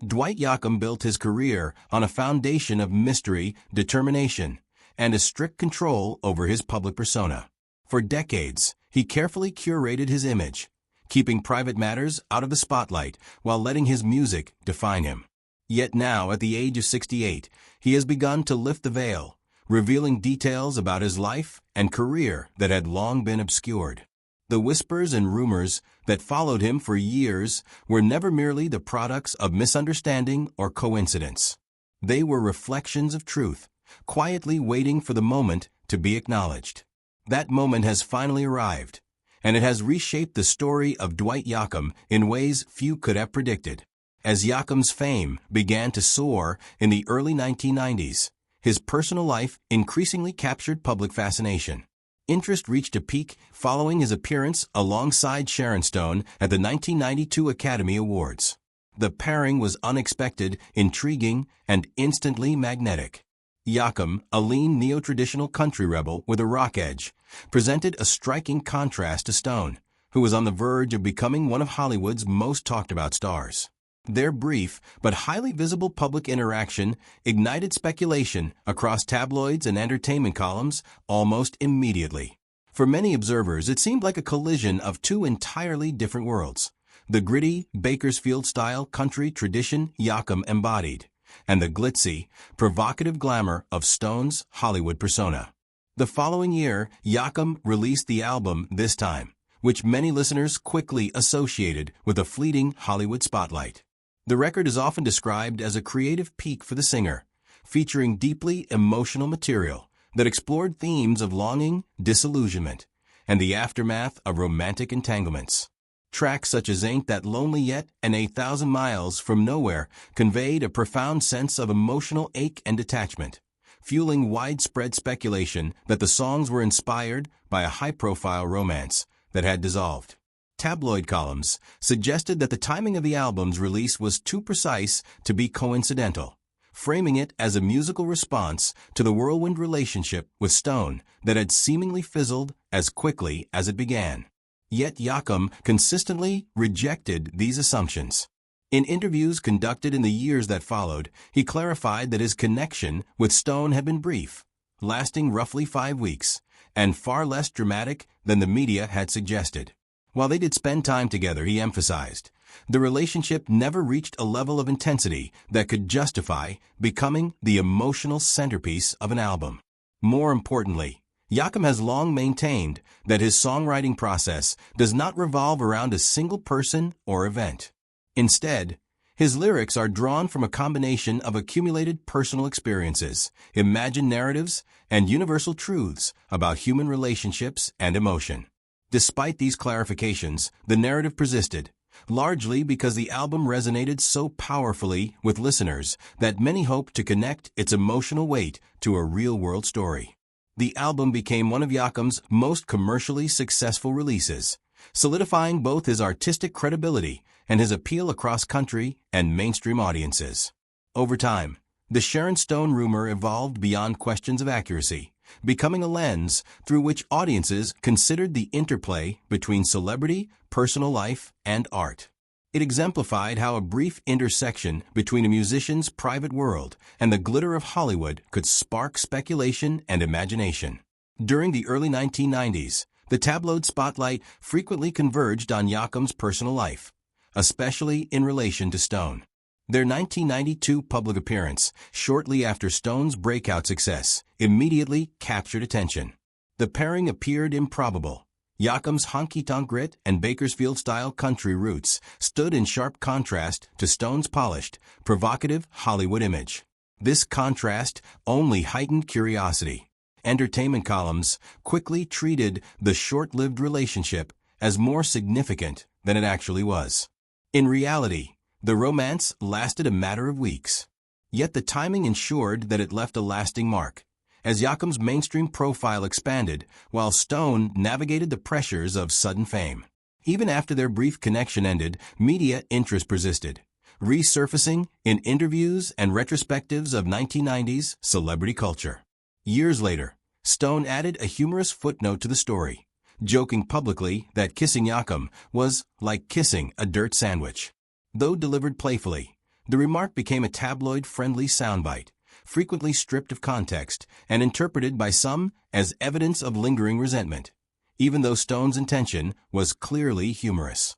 Dwight Yoakam built his career on a foundation of mystery, determination, and a strict control over his public persona. For decades, he carefully curated his image, keeping private matters out of the spotlight while letting his music define him. Yet now, at the age of 68, he has begun to lift the veil, revealing details about his life and career that had long been obscured. The whispers and rumors that followed him for years were never merely the products of misunderstanding or coincidence. They were reflections of truth, quietly waiting for the moment to be acknowledged. That moment has finally arrived, and it has reshaped the story of Dwight Yoakam in ways few could have predicted. As Yoakam's fame began to soar in the early 1990s, his personal life increasingly captured public fascination. Interest reached a peak following his appearance alongside Sharon Stone at the 1992 Academy Awards. The pairing was unexpected, intriguing, and instantly magnetic. Yoakam, a lean neo-traditional country rebel with a rock edge, presented a striking contrast to Stone, who was on the verge of becoming one of Hollywood's most talked-about stars. Their brief but highly visible public interaction ignited speculation across tabloids and entertainment columns almost immediately. For many observers, it seemed like a collision of two entirely different worlds: the gritty, Bakersfield-style country tradition Yoakam embodied, and the glitzy, provocative glamour of Stone's Hollywood persona. The following year, Yoakam released the album This Time, which many listeners quickly associated with a fleeting Hollywood spotlight. The record is often described as a creative peak for the singer, featuring deeply emotional material that explored themes of longing, disillusionment, and the aftermath of romantic entanglements. Tracks such as Ain't That Lonely Yet and 8,000 Miles from Nowhere conveyed a profound sense of emotional ache and detachment, fueling widespread speculation that the songs were inspired by a high-profile romance that had dissolved. Tabloid columns suggested that the timing of the album's release was too precise to be coincidental, framing it as a musical response to the whirlwind relationship with Stone that had seemingly fizzled as quickly as it began. Yet Yoakam consistently rejected these assumptions. In interviews conducted in the years that followed, he clarified that his connection with Stone had been brief, lasting roughly 5 weeks, and far less dramatic than the media had suggested. While they did spend time together, he emphasized, the relationship never reached a level of intensity that could justify becoming the emotional centerpiece of an album. More importantly, Yoakam has long maintained that his songwriting process does not revolve around a single person or event. Instead, his lyrics are drawn from a combination of accumulated personal experiences, imagined narratives, and universal truths about human relationships and emotion. Despite these clarifications, the narrative persisted, largely because the album resonated so powerfully with listeners that many hoped to connect its emotional weight to a real-world story. The album became one of Yoakam's most commercially successful releases, solidifying both his artistic credibility and his appeal across country and mainstream audiences. Over time, the Sharon Stone rumor evolved beyond questions of accuracy, becoming a lens through which audiences considered the interplay between celebrity, personal life, and art. It exemplified how a brief intersection between a musician's private world and the glitter of Hollywood could spark speculation and imagination. During the early 1990s, the tabloid spotlight frequently converged on Yoakam's personal life, especially in relation to Stone. Their 1992 public appearance, shortly after Stone's breakout success, immediately captured attention. The pairing appeared improbable. Yoakam's honky-tonk grit and Bakersfield-style country roots stood in sharp contrast to Stone's polished, provocative Hollywood image. This contrast only heightened curiosity. Entertainment columns quickly treated the short-lived relationship as more significant than it actually was. In reality, the romance lasted a matter of weeks. Yet the timing ensured that it left a lasting mark, as Yoakam's mainstream profile expanded while Stone navigated the pressures of sudden fame. Even after their brief connection ended, media interest persisted, resurfacing in interviews and retrospectives of 1990s celebrity culture. Years later, Stone added a humorous footnote to the story, joking publicly that kissing Yoakam was like kissing a dirt sandwich. Though delivered playfully, The remark became a tabloid-friendly soundbite, frequently stripped of context and interpreted by some as evidence of lingering resentment, even though Stone's intention was clearly humorous.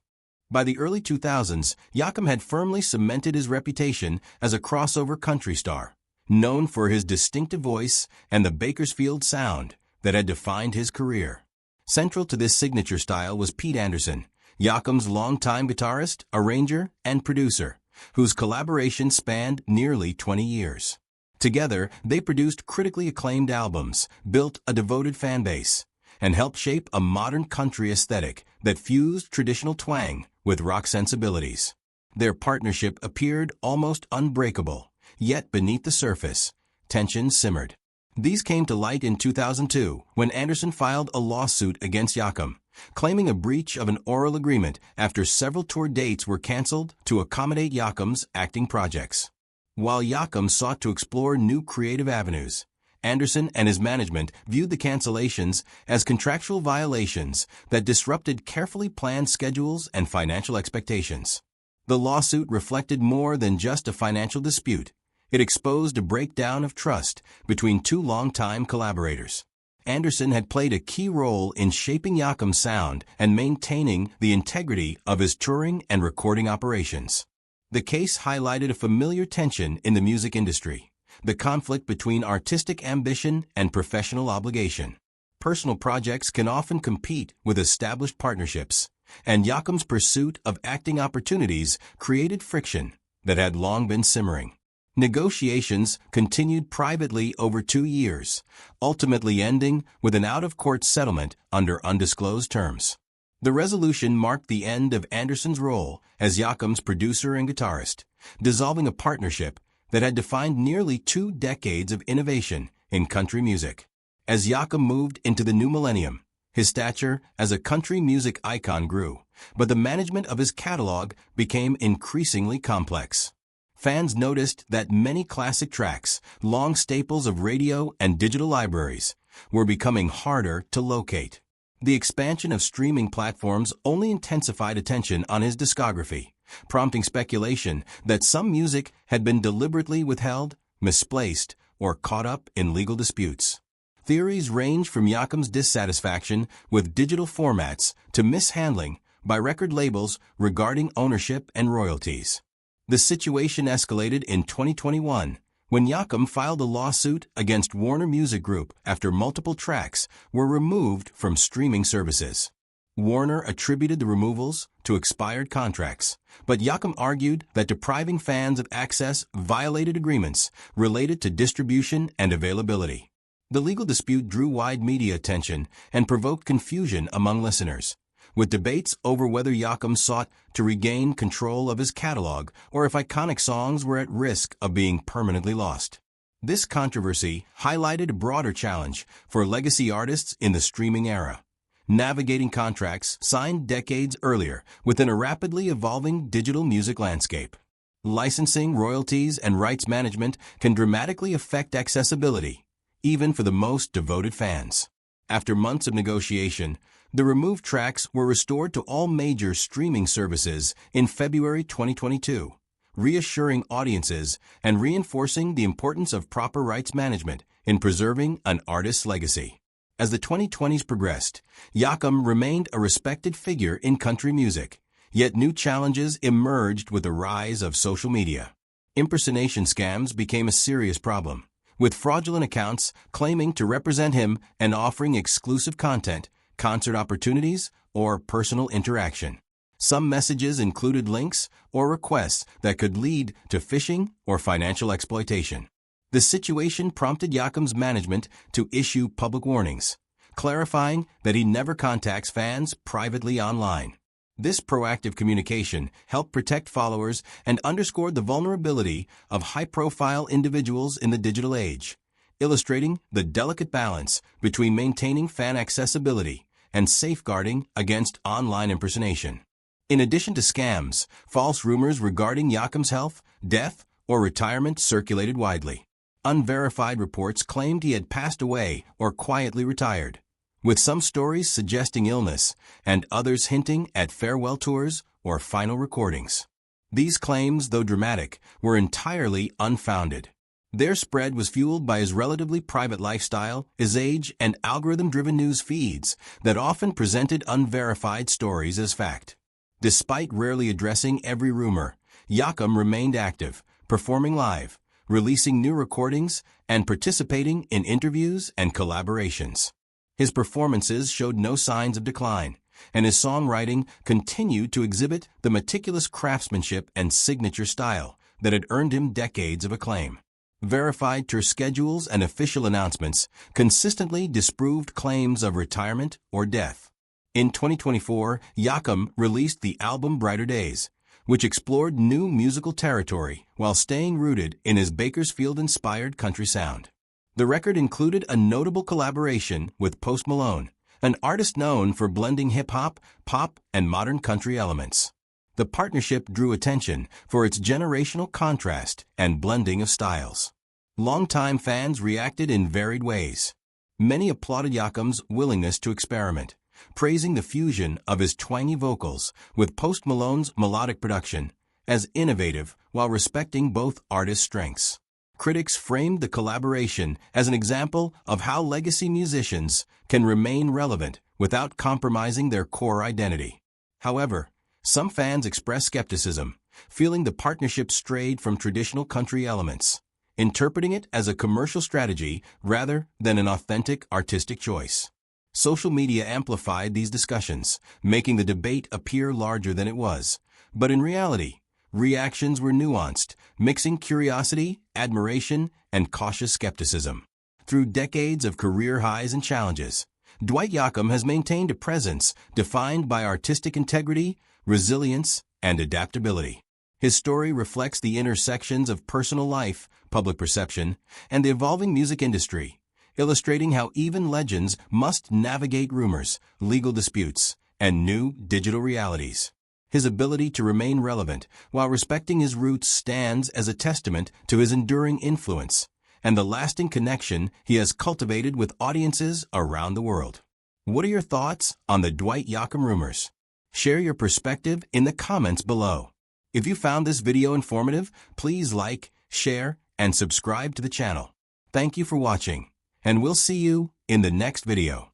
By the early 2000s, Yoakam had firmly cemented his reputation as a crossover country star, known for his distinctive voice and the Bakersfield sound that had defined his career. Central to this signature style was Pete Anderson, Yoakam's longtime guitarist, arranger, and producer, whose collaboration spanned nearly 20 years. Together, they produced critically acclaimed albums, built a devoted fan base, and helped shape a modern country aesthetic that fused traditional twang with rock sensibilities. Their partnership appeared almost unbreakable, yet beneath the surface, tension simmered. These came to light in 2002 when Anderson filed a lawsuit against Yoakam, claiming a breach of an oral agreement after several tour dates were canceled to accommodate Yoakam's acting projects. While Yoakam sought to explore new creative avenues, Anderson and his management viewed the cancellations as contractual violations that disrupted carefully planned schedules and financial expectations. The lawsuit reflected more than just a financial dispute. It exposed a breakdown of trust between two longtime collaborators. Anderson had played a key role in shaping Yoakam's sound and maintaining the integrity of his touring and recording operations. The case highlighted a familiar tension in the music industry: the conflict between artistic ambition and professional obligation. Personal projects can often compete with established partnerships, and Yoakam's pursuit of acting opportunities created friction that had long been simmering. Negotiations continued privately over 2 years, ultimately ending with an out-of-court settlement under undisclosed terms. The resolution marked the end of Anderson's role as Yoakam's producer and guitarist, dissolving a partnership that had defined nearly 2 decades of innovation in country music. As Yoakam moved into the new millennium, his stature as a country music icon grew, but the management of his catalog became increasingly complex. Fans noticed that many classic tracks, long staples of radio and digital libraries, were becoming harder to locate. The expansion of streaming platforms only intensified attention on his discography, prompting speculation that some music had been deliberately withheld, misplaced, or caught up in legal disputes. Theories range from Yoakam's dissatisfaction with digital formats to mishandling by record labels regarding ownership and royalties. The situation escalated in 2021 when Yoakam filed a lawsuit against Warner Music Group after multiple tracks were removed from streaming services. Warner attributed the removals to expired contracts, but Yoakam argued that depriving fans of access violated agreements related to distribution and availability. The legal dispute drew wide media attention and provoked confusion among listeners, with debates over whether Yoakam sought to regain control of his catalog or if iconic songs were at risk of being permanently lost. This controversy highlighted a broader challenge for legacy artists in the streaming era, navigating contracts signed decades earlier within a rapidly evolving digital music landscape. Licensing, royalties, and rights management can dramatically affect accessibility, even for the most devoted fans. After months of negotiation, the removed tracks were restored to all major streaming services in February 2022, reassuring audiences and reinforcing the importance of proper rights management in preserving an artist's legacy. As the 2020s progressed, Yoakam remained a respected figure in country music, yet new challenges emerged with the rise of social media. Impersonation scams became a serious problem, with fraudulent accounts claiming to represent him and offering exclusive content, concert opportunities, or personal interaction. Some messages included links or requests that could lead to phishing or financial exploitation. The situation prompted Yoakam's management to issue public warnings, clarifying that he never contacts fans privately online. This proactive communication helped protect followers and underscored the vulnerability of high-profile individuals in the digital age, illustrating the delicate balance between maintaining fan accessibility and safeguarding against online impersonation. In addition to scams, false rumors regarding Yoakam's health, death, or retirement circulated widely. Unverified reports claimed he had passed away or quietly retired, with some stories suggesting illness and others hinting at farewell tours or final recordings. These claims, though dramatic, were entirely unfounded. Their spread was fueled by his relatively private lifestyle, his age, and algorithm-driven news feeds that often presented unverified stories as fact. Despite rarely addressing every rumor, Yoakam remained active, performing live, releasing new recordings, and participating in interviews and collaborations. His performances showed no signs of decline, and his songwriting continued to exhibit the meticulous craftsmanship and signature style that had earned him decades of acclaim. Verified tour schedules and official announcements consistently disproved claims of retirement or death. In 2024, Yoakam released the album Brighter Days, which explored new musical territory while staying rooted in his Bakersfield-inspired country sound. The record included a notable collaboration with Post Malone, an artist known for blending hip-hop, pop, and modern country elements. The partnership drew attention for its generational contrast and blending of styles. Longtime fans reacted in varied ways. Many applauded Yoakam's willingness to experiment, praising the fusion of his twangy vocals with Post Malone's melodic production as innovative while respecting both artists' strengths. Critics framed the collaboration as an example of how legacy musicians can remain relevant without compromising their core identity. However, some fans expressed skepticism, feeling the partnership strayed from traditional country elements, interpreting it as a commercial strategy rather than an authentic artistic choice. Social media amplified these discussions, making the debate appear larger than it was. But in reality, reactions were nuanced, mixing curiosity, admiration, and cautious skepticism. Through decades of career highs and challenges, Dwight Yoakam has maintained a presence defined by artistic integrity, resilience, and adaptability. His story reflects the intersections of personal life, public perception, and the evolving music industry, illustrating how even legends must navigate rumors, legal disputes, and new digital realities. His ability to remain relevant while respecting his roots stands as a testament to his enduring influence and the lasting connection he has cultivated with audiences around the world. What are your thoughts on the Dwight Yoakam rumors? Share your perspective in the comments below. If you found this video informative, please like, share, and subscribe to the channel. Thank you for watching, and we'll see you in the next video.